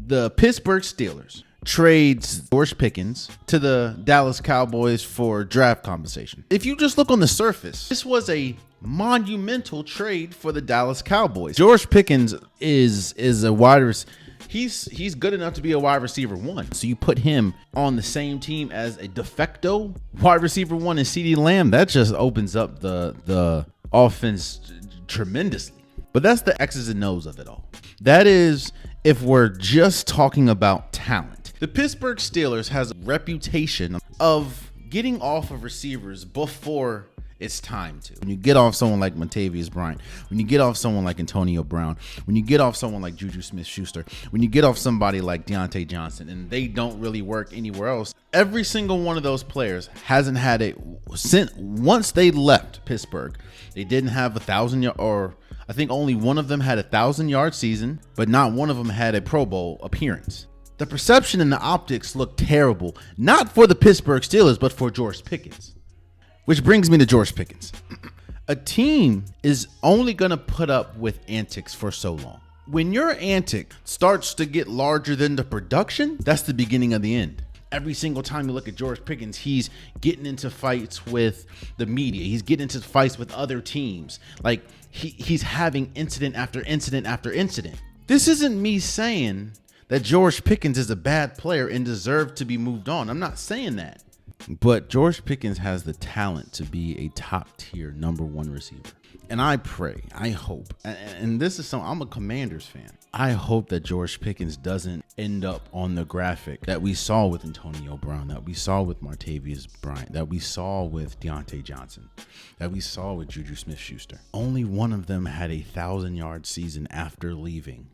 The Pittsburgh Steelers trades George Pickens to the Dallas Cowboys for draft compensation. If you just look on the surface, this was a monumental trade for the Dallas Cowboys. George Pickens is a wide receiver. He's good enough to be a wide receiver one. So you put him on the same team as a de facto wide receiver one in CeeDee Lamb. That just opens up the offense tremendously. But that's the X's and O's of it all. That is if we're just talking about talent. The Pittsburgh Steelers has a reputation of getting off of receivers before it's time to. When you get off someone like Montavious Bryant, when you get off someone like Antonio Brown, when you get off someone like Juju Smith-Schuster, when you get off somebody like Deontay Johnson, and they don't really work anywhere else, every single one of those players hasn't had it since once they left Pittsburgh. They didn't have 1,000 yards, or I think only one of them had 1,000-yard season, but not one of them had a Pro Bowl appearance. The perception and the optics look terrible, not for the Pittsburgh Steelers, but for George Pickens. Which brings me to George Pickens. A team is only going to put up with antics for so long. When your antic starts to get larger than the production, that's the beginning of the end. Every single time you look at George Pickens, he's getting into fights with the media. He's getting into fights with other teams. Like he's having incident after incident after incident. This isn't me saying that George Pickens is a bad player and deserved to be moved on. I'm not saying that. But George Pickens has the talent to be a top tier number one receiver. And I pray, I hope, and this is something, I'm a Commanders fan. I hope that George Pickens doesn't end up on the graphic that we saw with Antonio Brown, that we saw with Martavius Bryant, that we saw with Deontay Johnson, that we saw with Juju Smith-Schuster. Only one of them had 1,000-yard season after leaving